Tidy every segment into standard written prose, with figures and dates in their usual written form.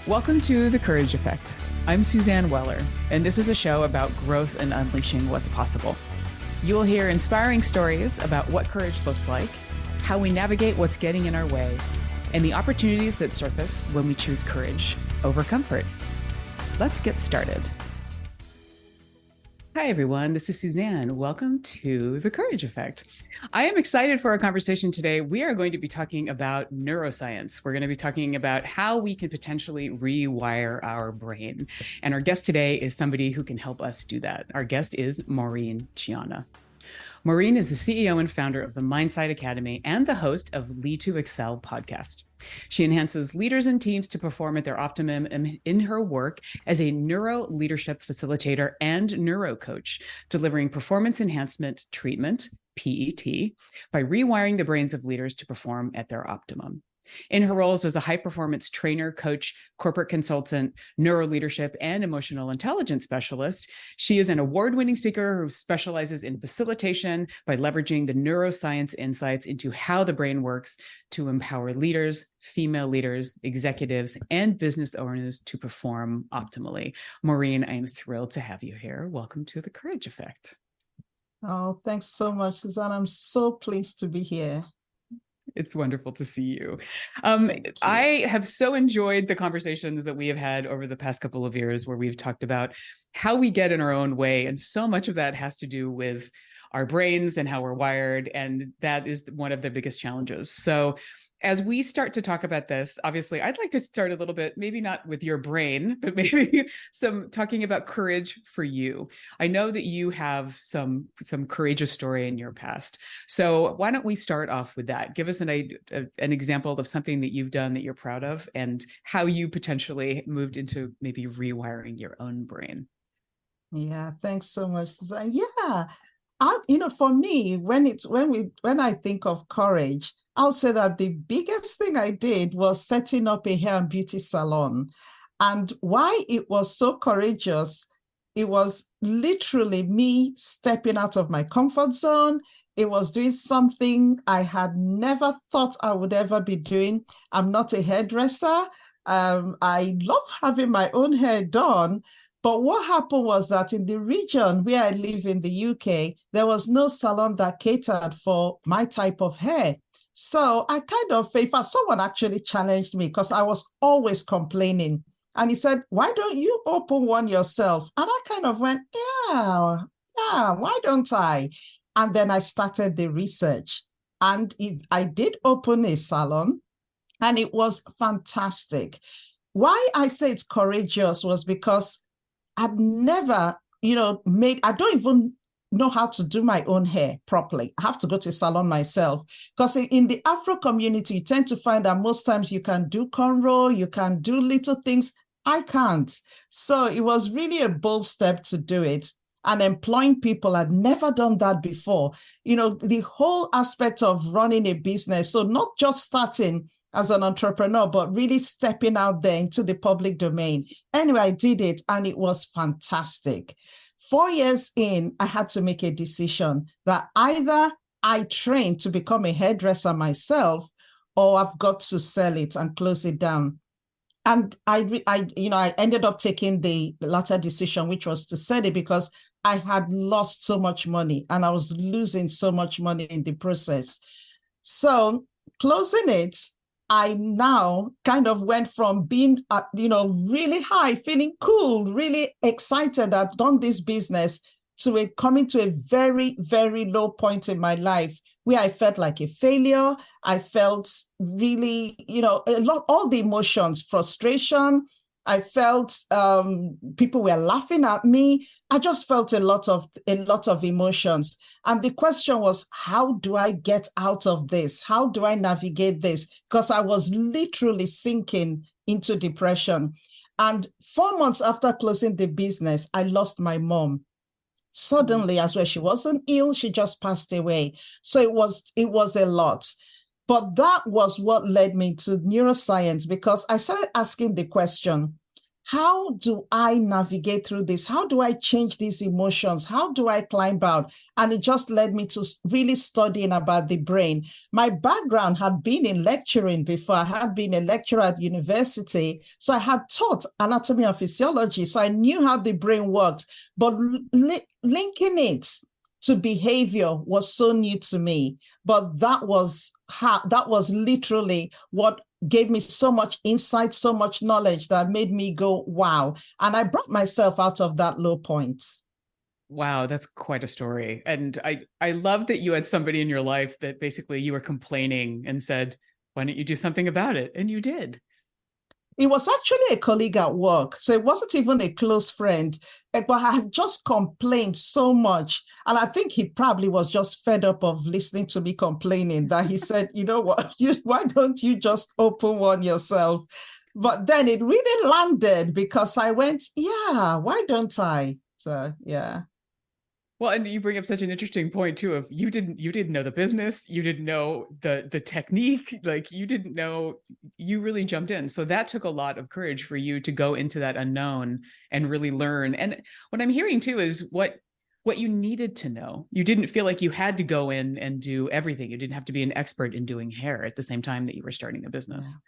Welcome to The Courage Effect. I'm Suzanne Weller, and this is a show about growth and unleashing what's possible. You will hear inspiring stories about what courage looks like, how we navigate what's getting in our way, and the opportunities that surface when we choose courage over comfort. Let's get started. Hi, everyone. This is Suzanne. Welcome to The Courage Effect. I am excited for our conversation today. We are going to be talking about neuroscience. We're going to be talking about how we can potentially rewire our brain. And our guest today is somebody who can help us do that. Our guest is Maureen Chiana. Maureen is the CEO and founder of the Mindsight Academy and the host of Lead to Excel podcast. She enhances leaders and teams to perform at their optimum in her work as a neuro leadership facilitator and neuro coach, delivering performance enhancement treatment, PET, by rewiring the brains of leaders to perform at their optimum. In her roles as a high-performance trainer, coach, corporate consultant, neuro-leadership, and emotional intelligence specialist, she is an award-winning speaker who specializes in facilitation by leveraging the neuroscience insights into how the brain works to empower leaders, female leaders, executives, and business owners to perform optimally. Maureen, I am thrilled to have you here. Welcome to The Courage Effect. Oh, thanks so much, Suzanne. I'm so pleased to be here. It's wonderful to see you. I have so enjoyed the conversations that we have had over the past couple of years where we've talked about how we get in our own way. And so much of that has to do with our brains and how we're wired. And that is one of the biggest challenges. So as we start to talk about this, obviously, I'd like to start a little bit, maybe not with your brain, but maybe some talking about courage for you. I know that you have some courageous story in your past. So why don't we start off with that? Give us an example of something that you've done that you're proud of and how you potentially moved into maybe rewiring your own brain. Yeah, thanks so much, Suzanne. Yeah, for me, when I think of courage, I'll say that the biggest thing I did was setting up a hair and beauty salon. And why it was so courageous, it was literally me stepping out of my comfort zone. It was doing something I had never thought I would ever be doing. I'm not a hairdresser. I love having my own hair done. But what happened was that in the region where I live in the UK, there was no salon that catered for my type of hair. So I someone actually challenged me because I was always complaining. And he said, why don't you open one yourself? And I kind of went, yeah, why don't I? And then I started the research. And I did open a salon, and it was fantastic. Why I say it's courageous was because I'd never, I don't even know how to do my own hair properly. I have to go to a salon myself because in the Afro community, you tend to find that most times you can do cornrow, you can do little things. I can't. So it was really a bold step to do it. And employing people, I'd never done that before. The whole aspect of running a business. So not just starting as an entrepreneur, but really stepping out there into the public domain. Anyway, I did it and it was fantastic. 4 years in, I had to make a decision that either I train to become a hairdresser myself, or I've got to sell it and close it down. And I ended up taking the latter decision, which was to sell it because I had lost so much money and I was losing so much money in the process. So closing it, I now kind of went from being, really high, feeling cool, really excited that I've done this business to coming to a very, very low point in my life where I felt like a failure. I felt really, all the emotions, frustration. I felt people were laughing at me. I just felt a lot of emotions. And the question was, how do I get out of this? How do I navigate this? Because I was literally sinking into depression. And 4 months after closing the business, I lost my mom. Suddenly, as well, she wasn't ill, she just passed away. So it was a lot. But that was what led me to neuroscience, because I started asking the question, how do I navigate through this? How do I change these emotions? How do I climb out? And it just led me to really studying about the brain. My background had been in lecturing before. I had been a lecturer at university. So I had taught anatomy and physiology. So I knew how the brain worked, but linking it to behavior was so new to me. But that was literally what gave me so much insight, so much knowledge that made me go, wow. And I brought myself out of that low point. Wow, that's quite a story. And I love that you had somebody in your life that basically you were complaining and said, why don't you do something about it? And you did. It was actually a colleague at work. So it wasn't even a close friend, but I had just complained so much. And I think he probably was just fed up of listening to me complaining that he said, you know what, why don't you just open one yourself? But then it really landed because I went, yeah, why don't I? So, yeah. Well, and you bring up such an interesting point too of you didn't know the business, you didn't know the technique, like you didn't know, you really jumped in. So that took a lot of courage for you to go into that unknown and really learn. And what I'm hearing too is what you needed to know. You didn't feel like you had to go in and do everything. You didn't have to be an expert in doing hair at the same time that you were starting a business. Yeah.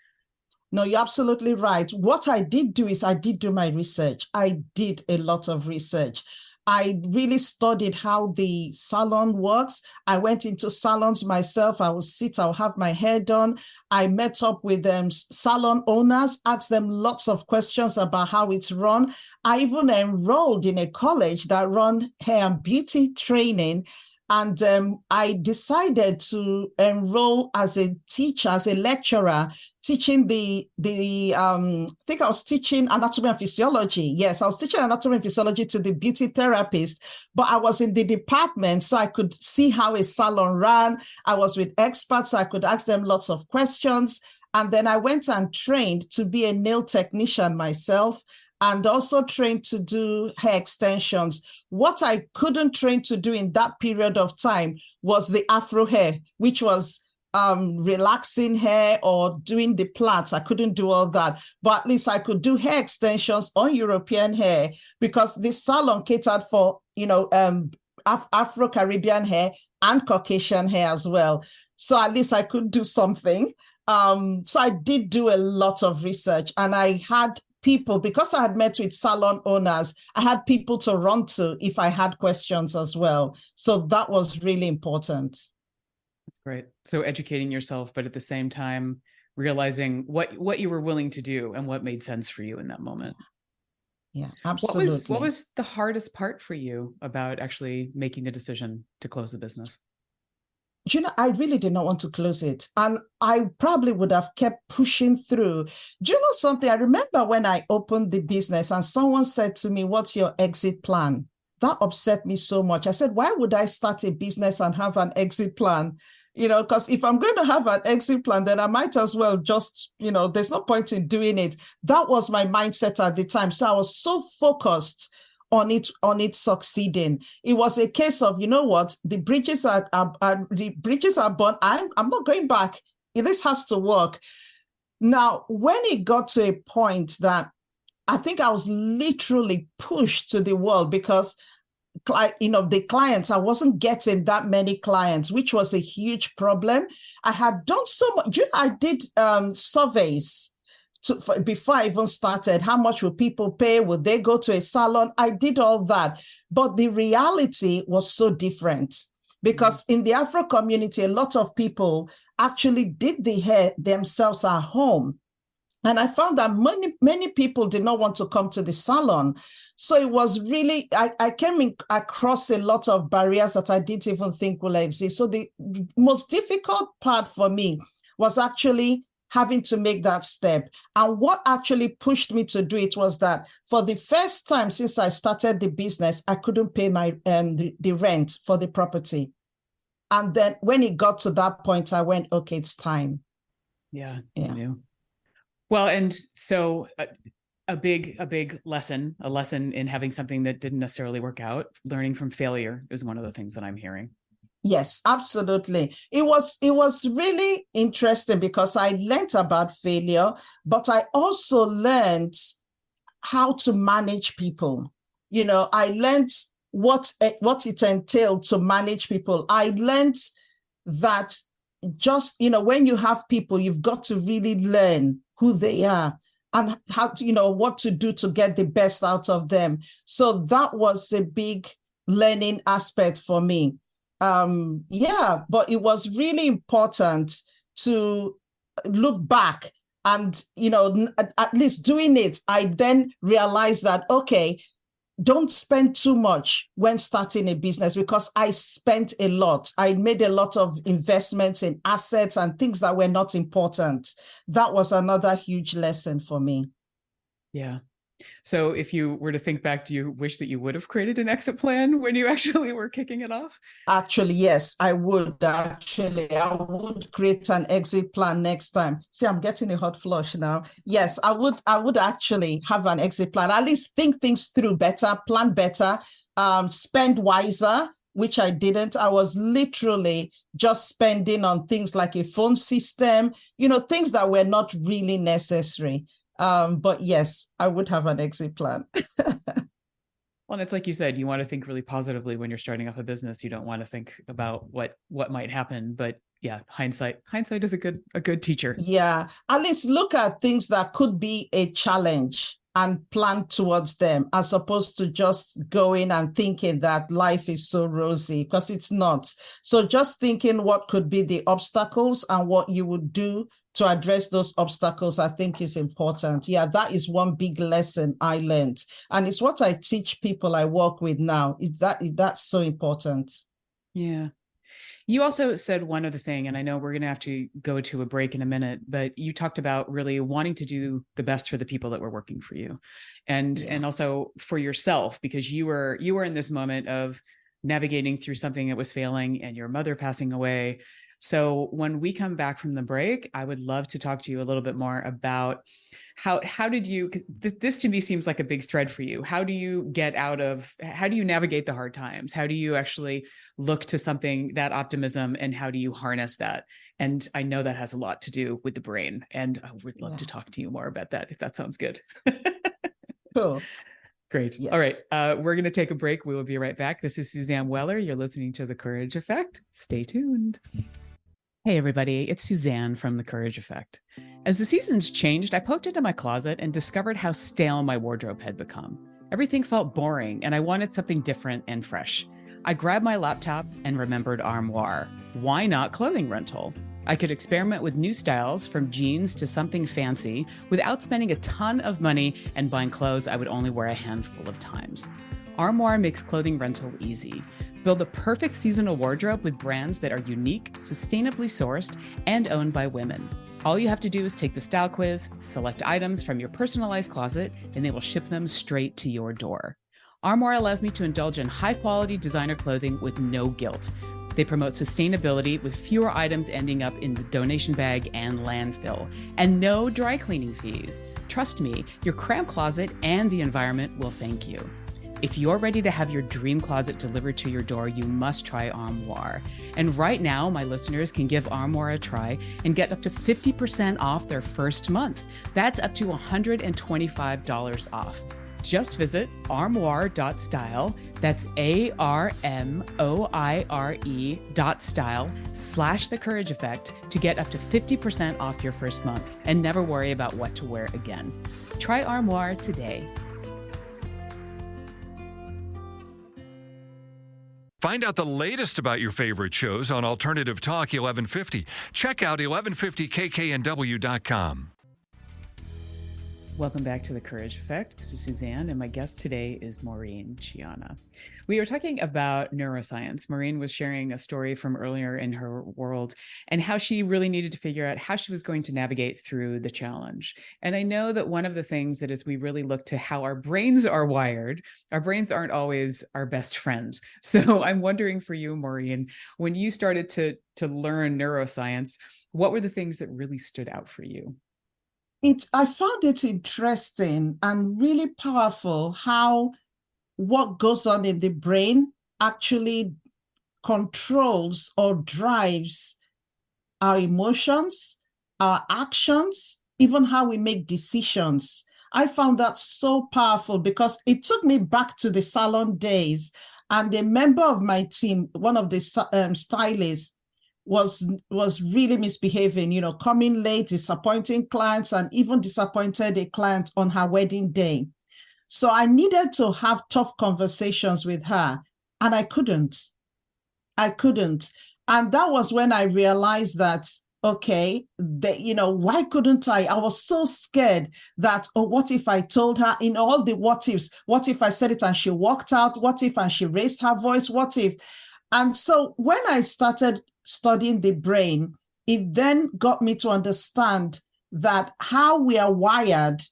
No, you're absolutely right. What I did do is I did do my research. I did a lot of research. I really studied how the salon works. I went into salons myself. I would sit, I'll have my hair done. I met up with salon owners, asked them lots of questions about how it's run. I even enrolled in a college that run hair and beauty training. And I decided to enroll as a teacher, as a lecturer, teaching I think I was teaching anatomy and physiology. Yes, I was teaching anatomy and physiology to the beauty therapist, but I was in the department, so I could see how a salon ran. I was with experts, so I could ask them lots of questions. And then I went and trained to be a nail technician myself, and also trained to do hair extensions. What I couldn't train to do in that period of time was the Afro hair, which was relaxing hair or doing the plaits. I couldn't do all that, but at least I could do hair extensions on European hair because this salon catered for, Afro-Caribbean hair and Caucasian hair as well. So at least I could do something. So I did do a lot of research, and I had people, because I had met with salon owners, I had people to run to if I had questions as well. So that was really important. That's great. So educating yourself, but at the same time, realizing what you were willing to do and what made sense for you in that moment. Yeah, absolutely. What was the hardest part for you about actually making the decision to close the business? I really did not want to close it. And I probably would have kept pushing through. Do you know something? I remember when I opened the business and someone said to me, what's your exit plan? That upset me so much. I said, why would I start a business and have an exit plan? Because if I'm going to have an exit plan, then I might as well just, there's no point in doing it. That was my mindset at the time. So I was so focused on it succeeding. It was a case of, you know what, the bridges are burned. I'm not going back. This has to work. Now, when it got to a point that I think I was literally pushed to the wall because the clients, I wasn't getting that many clients, which was a huge problem. I had done so much. I did surveys before I even started. How much would people pay? Would they go to a salon? I did all that. But the reality was so different because in the Afro community, a lot of people actually did the hair themselves at home. And I found that many people did not want to come to the salon. So it was really, I came across a lot of barriers that I didn't even think will exist. So the most difficult part for me was actually having to make that step. And what actually pushed me to do it was that for the first time since I started the business, I couldn't pay my the rent for the property. And then when it got to that point, I went, okay, it's time. Yeah. Well, and so a big lesson, a lesson in having something that didn't necessarily work out, learning from failure is one of the things that I'm hearing. Yes, absolutely. It was really interesting because I learned about failure, but I also learned how to manage people. I learned what it entailed to manage people. I learned that just, when you have people, you've got to really learn who they are and how to, what to do to get the best out of them. So that was a big learning aspect for me. But it was really important to look back and, at least doing it, I then realized that, okay, don't spend too much when starting a business, because I spent a lot. I made a lot of investments in assets and things that were not important. That was another huge lesson for me. Yeah. So if you were to think back, do you wish that you would have created an exit plan when you actually were kicking it off? Actually, yes, I would. I would create an exit plan next time. See, I'm getting a hot flush now. Yes, I would actually have an exit plan. At least think things through better, plan better, spend wiser, which I didn't. I was literally just spending on things like a phone system, things that were not really necessary. But yes, I would have an exit plan. Well, and it's like you said, you want to think really positively when you're starting off a business. You don't want to think about what might happen. But yeah, hindsight is a good teacher. Yeah, at least look at things that could be a challenge and plan towards them, as opposed to just going and thinking that life is so rosy, because it's not. So just thinking what could be the obstacles and what you would do to address those obstacles, I think is important. Yeah, that is one big lesson I learned. And it's what I teach people I work with now. That's so important. Yeah. You also said one other thing, and I know we're going to have to go to a break in a minute, but you talked about really wanting to do the best for the people that were working for you, and also for yourself, because you were in this moment of navigating through something that was failing and your mother passing away. So when we come back from the break, I would love to talk to you a little bit more about how did you, this to me seems like a big thread for you. How do you navigate the hard times? How do you actually look to something, that optimism, and how do you harness that? And I know that has a lot to do with the brain, and I would love to talk to you more about that, if that sounds good. Cool. Great. Yes. All right. We're going to take a break. We will be right back. This is Suzanne Weller. You're listening to The Courage Effect. Stay tuned. Hey, everybody. It's Suzanne from The Courage Effect. As the seasons changed, I poked into my closet and discovered how stale my wardrobe had become. Everything felt boring, and I wanted something different and fresh. I grabbed my laptop and remembered Armoire. Why not clothing rental? I could experiment with new styles, from jeans to something fancy, without spending a ton of money and buying clothes I would only wear a handful of times. Armoire makes clothing rental easy. Build a perfect seasonal wardrobe with brands that are unique, sustainably sourced, and owned by women. All you have to do is take the style quiz, select items from your personalized closet, and they will ship them straight to your door. Armoire allows me to indulge in high-quality designer clothing with no guilt. They promote sustainability with fewer items ending up in the donation bag and landfill, and no dry cleaning fees. Trust me, your cramped closet and the environment will thank you. If you're ready to have your dream closet delivered to your door, you must try Armoire. And right now, my listeners can give Armoire a try and get up to 50% off their first month. That's up to $125 off. Just visit armoire.style. That's ARMOIRE.style/The Courage Effect to get up to 50% off your first month and never worry about what to wear again. Try Armoire today. Find out the latest about your favorite shows on Alternative Talk 1150. Check out 1150kknw.com. Welcome back to The Courage Effect. This is Suzanne, and my guest today is Maureen Chiana. We were talking about neuroscience. Maureen was sharing a story from earlier in her world and how she really needed to figure out how she was going to navigate through the challenge. And I know that one of the things that as we really look to how our brains are wired, our brains aren't always our best friend. So I'm wondering for you, Maureen, when you started to learn neuroscience, what were the things that really stood out for you? I found it interesting and really powerful how what goes on in the brain actually controls or drives our emotions, our actions, even how we make decisions. I found that so powerful because it took me back to the salon days. And a member of my team, one of the stylists, was really misbehaving, coming late, disappointing clients, and even disappointed a client on her wedding day. So I needed to have tough conversations with her, and I couldn't. And that was when I realized that, okay, why couldn't I? I was so scared that, oh, what if I told her in all the what ifs? What if I said it and she walked out? What if and she raised her voice? What if? And so when I started studying the brain, it then got me to understand that how we are wired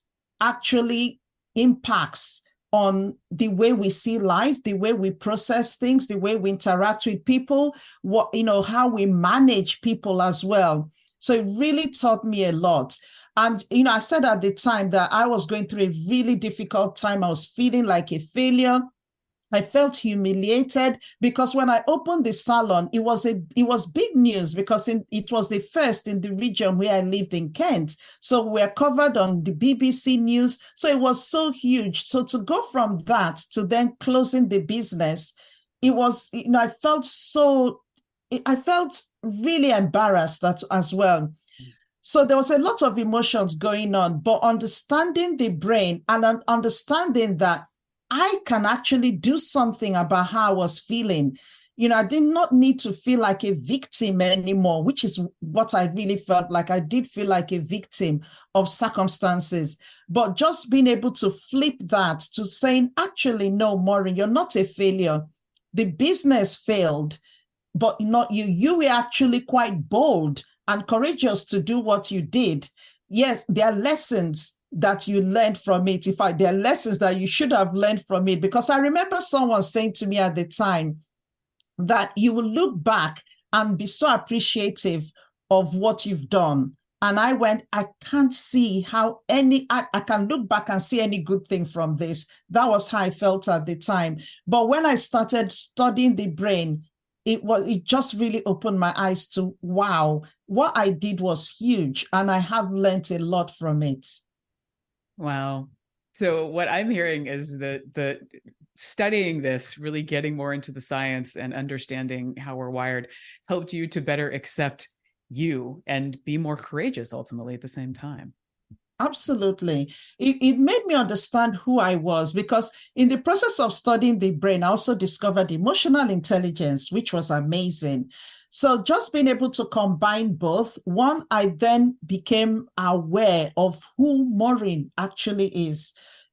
actually impacts on the way we see life, the way we process things, the way we interact with people, how we manage people as well. So it really taught me a lot. And, I said at the time that I was going through a really difficult time. I was feeling like a failure. I felt humiliated because when I opened the salon, it was big news because it was the first in the region where I lived in Kent. So we're covered on the BBC News. So it was so huge. So to go from that to then closing the business, it was, I felt really embarrassed as well. So there was a lot of emotions going on, but understanding the brain and understanding that I can actually do something about how I was feeling. I did not need to feel like a victim anymore, which is what I really felt like. I did feel like a victim of circumstances, but just being able to flip that to saying, actually, no, Maureen, you're not a failure. The business failed, but not you. You were actually quite bold and courageous to do what you did. Yes, there are lessons that you learned from it. There are lessons that you should have learned from it, because I remember someone saying to me at the time that you will look back and be so appreciative of what you've done. And I went, I can't see how I can look back and see any good thing from this. That was how I felt at the time. But when I started studying the brain, it just really opened my eyes to, wow, what I did was huge. And I have learned a lot from it. Wow. So what I'm hearing is that the studying this, really getting more into the science and understanding how we're wired, helped you to better accept you and be more courageous ultimately at the same time. Absolutely. It made me understand who I was, because in the process of studying the brain, I also discovered emotional intelligence, which was amazing. So just being able to combine both, one, I then became aware of who Maureen actually is.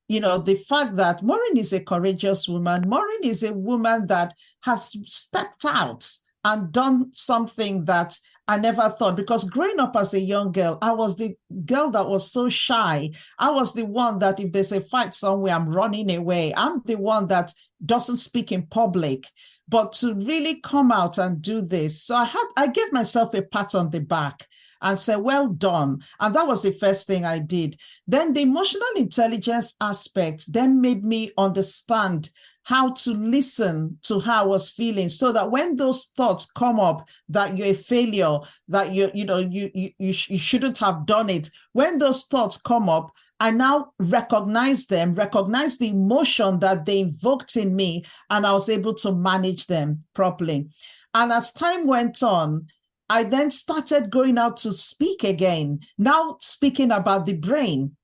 The fact that Maureen is a courageous woman. Maureen is a woman that has stepped out and done something that I never thought, because growing up as a young girl, I was the girl that was so shy. I was the one that if there's a fight somewhere, I'm running away. I'm the one that doesn't speak in public. But to really come out and do this, so I gave myself a pat on the back and said, well done. And that was the first thing I did. Then the emotional intelligence aspect then made me understand how to listen to how I was feeling, so that when those thoughts come up that you're a failure, that you shouldn't have done it, when those thoughts come up, I now recognize the emotion that they invoked in me, and I was able to manage them properly. And as time went on, I then started going out to speak again, now speaking about the brain.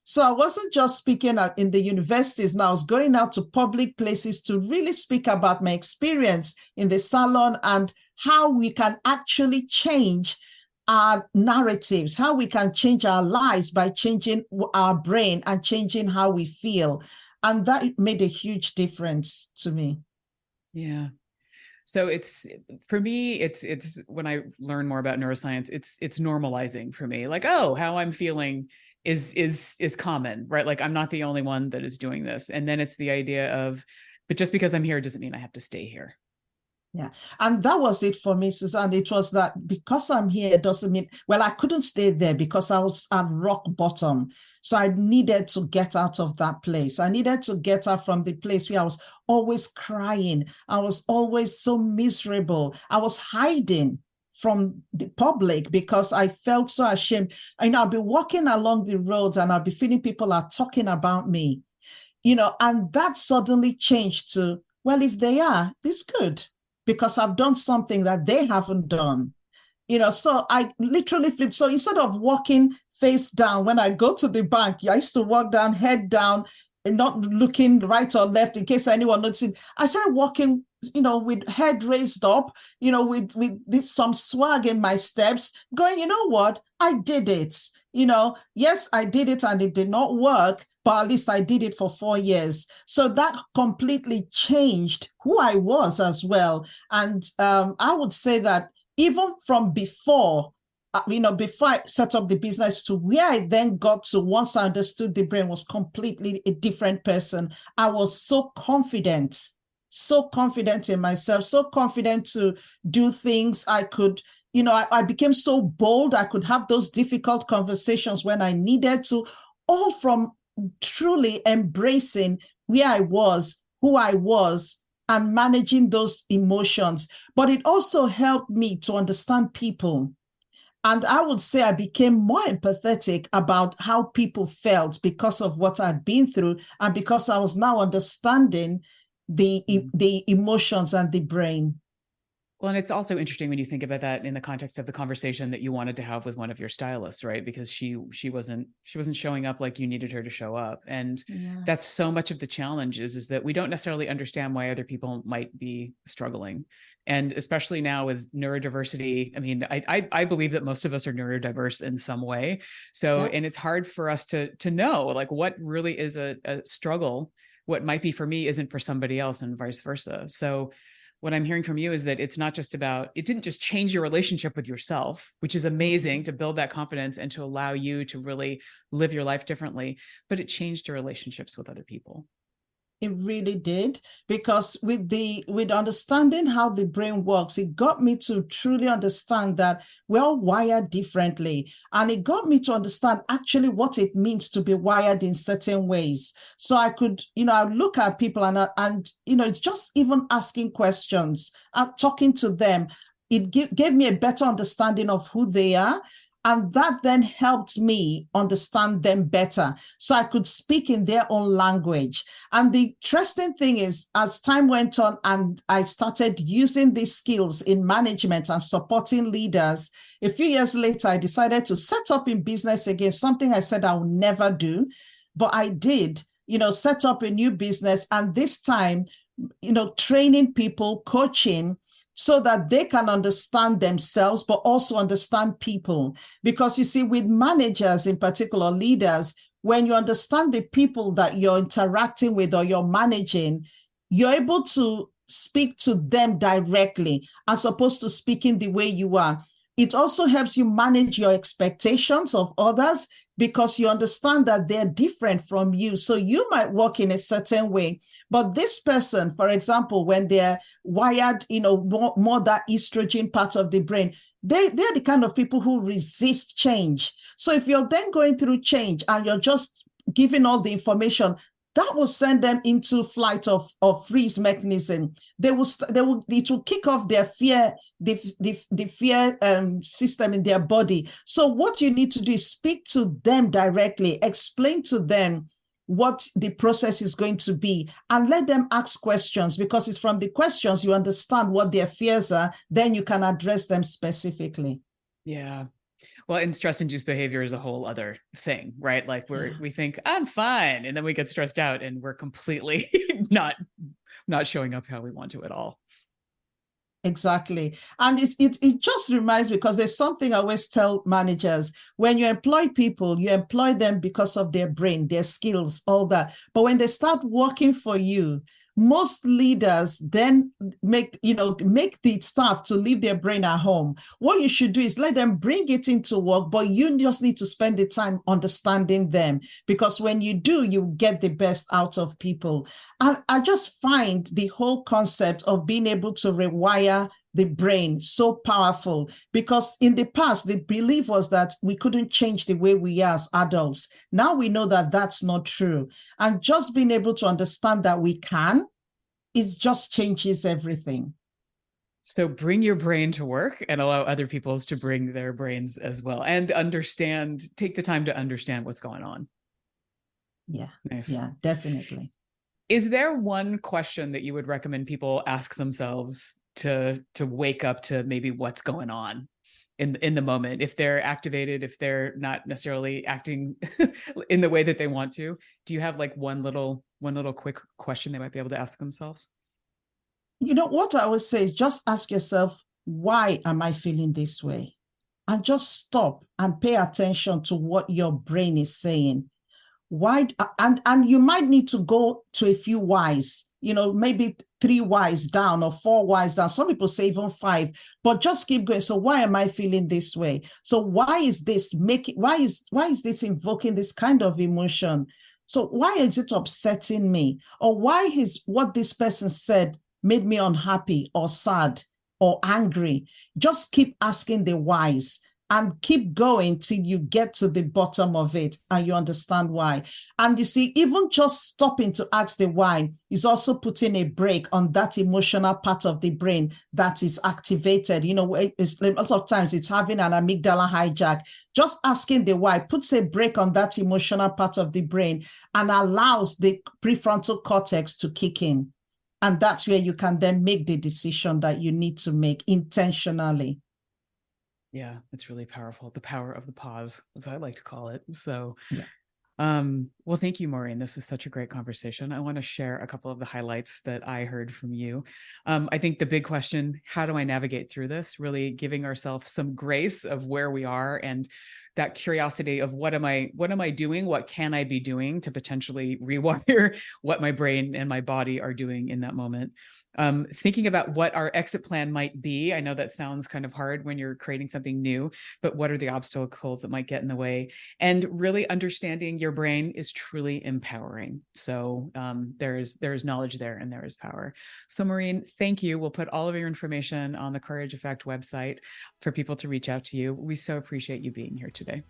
So I wasn't just speaking in the universities. Now I was going out to public places to really speak about my experience in the salon and how we can actually change our narratives, how we can change our lives by changing our brain and changing how we feel. And that made a huge difference to me. Yeah. So for me, it's when I learn more about neuroscience, it's normalizing for me. Like, oh, how I'm feeling is common, right? Like, I'm not the only one that is doing this. And then it's the idea of, but just because I'm here doesn't mean I have to stay here. Yeah. And that was it for me, Suzanne. It was that because I'm here, it doesn't mean, well, I couldn't stay there because I was at rock bottom. So I needed to get out of that place. I needed to get out from the place where I was always crying. I was always so miserable. I was hiding from the public because I felt so ashamed. I'll be walking along the roads and I'll be feeling people are talking about me, and that suddenly changed to, well, if they are, it's good because I've done something that they haven't done. So I literally flipped. So instead of walking face down, when I go to the bank, I used to walk down, head down, and not looking right or left in case anyone noticed. I started walking, with head raised up, with some swag in my steps, going, you know what? I did it. Yes, I did it and it did not work, but at least I did it for 4 years. So that completely changed who I was as well. And I would say that even from before, before I set up the business to where I then got to, once I understood the brain was completely a different person, I was so confident in myself, so confident to do things. I could, I became so bold. I could have those difficult conversations when I needed to, all from truly embracing where I was, who I was, and managing those emotions. But it also helped me to understand people. And I would say I became more empathetic about how people felt because of what I'd been through and because I was now understanding the emotions and the brain. Well, and it's also interesting when you think about that in the context of the conversation that you wanted to have with one of your stylists, right? Because she wasn't showing up like you needed her to show up. And that's so much of the challenge is that we don't necessarily understand why other people might be struggling. And especially now with neurodiversity, I mean, I believe that most of us are neurodiverse in some way. So, and it's hard for us to know like what really is a struggle. What might be for me isn't for somebody else and vice versa. So what I'm hearing from you is that it's not just about, it didn't just change your relationship with yourself, which is amazing to build that confidence and to allow you to really live your life differently, but it changed your relationships with other people. It really did, because with understanding how the brain works, it got me to truly understand that we're all wired differently. And it got me to understand actually what it means to be wired in certain ways. So I could, I look at people and it's just even asking questions, talking to them. It gave me a better understanding of who they are. And that then helped me understand them better so I could speak in their own language. And the interesting thing is, as time went on and I started using these skills in management and supporting leaders, a few years later, I decided to set up in business again, something I said I would never do, but I did, set up a new business. And this time, training people, coaching, so that they can understand themselves, but also understand people. Because you see, with managers in particular, leaders, when you understand the people that you're interacting with or you're managing, you're able to speak to them directly as opposed to speaking the way you are. It also helps you manage your expectations of others because you understand that they're different from you. So you might work in a certain way, but this person, for example, when they're wired, more that estrogen part of the brain, they're the kind of people who resist change. So if you're then going through change and you're just giving all the information, that will send them into flight or freeze mechanism. It will kick off their fear, the fear system in their body. So what you need to do is speak to them directly, explain to them what the process is going to be, and let them ask questions, because it's from the questions you understand what their fears are, then you can address them specifically. Yeah. Well, and stress-induced behavior is a whole other thing, right? Like we think I'm fine, and then we get stressed out and we're completely not showing up how we want to at all. Exactly. And it just reminds me, because there's something I always tell managers: when you employ people, you employ them because of their brain, their skills, all that. But when they start working for you, most leaders then make the staff to leave their brain at home. What you should do is let them bring it into work, but you just need to spend the time understanding them, because when you do, you get the best out of people. And I just find the whole concept of being able to rewire the brain so powerful, because in the past, the belief was that we couldn't change the way we are as adults. Now we know that that's not true. And just being able to understand that we can, it just changes everything. So bring your brain to work and allow other people's to bring their brains as well, and take the time to understand what's going on. Yeah. Nice. Yeah, definitely. Is there one question that you would recommend people ask themselves to wake up to maybe what's going on in the moment? If they're activated, if they're not necessarily acting in the way that they want to, do you have like one little quick question they might be able to ask themselves? You know, what I always say is just ask yourself, why am I feeling this way? And just stop and pay attention to what your brain is saying. Why? And you might need to go to a few whys, you know, maybe 3 whys down or 4 whys down. Some people say even 5, but just keep going. So why am I feeling this way? So why is this why is this invoking this kind of emotion? So why is it upsetting me? Or why is what this person said made me unhappy or sad or angry? Just keep asking the whys and keep going till you get to the bottom of it and you understand why. And you see, even just stopping to ask the why is also putting a brake on that emotional part of the brain that is activated. You know, a lot of times it's having an amygdala hijack. Just asking the why puts a brake on that emotional part of the brain and allows the prefrontal cortex to kick in. And that's where you can then make the decision that you need to make intentionally. Yeah, it's really powerful. The power of the pause, as I like to call it. So, yeah. Well, thank you, Maureen. This was such a great conversation. I want to share a couple of the highlights that I heard from you. I think the big question, how do I navigate through this? Really giving ourselves some grace of where we are and that curiosity of what am I doing? What can I be doing to potentially rewire what my brain and my body are doing in that moment? Thinking about what our exit plan might be. I know that sounds kind of hard when you're creating something new, but what are the obstacles that might get in the way? And really understanding your brain is truly empowering. So there is knowledge there and there is power. So Maureen, thank you. We'll put all of your information on the Courage Effect website for people to reach out to you. We so appreciate you being here today.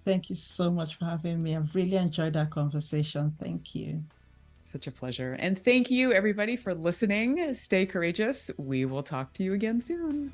Thank you so much for having me. I've really enjoyed our conversation. Thank you. Such a pleasure. And thank you, everybody, for listening. Stay courageous. We will talk to you again soon.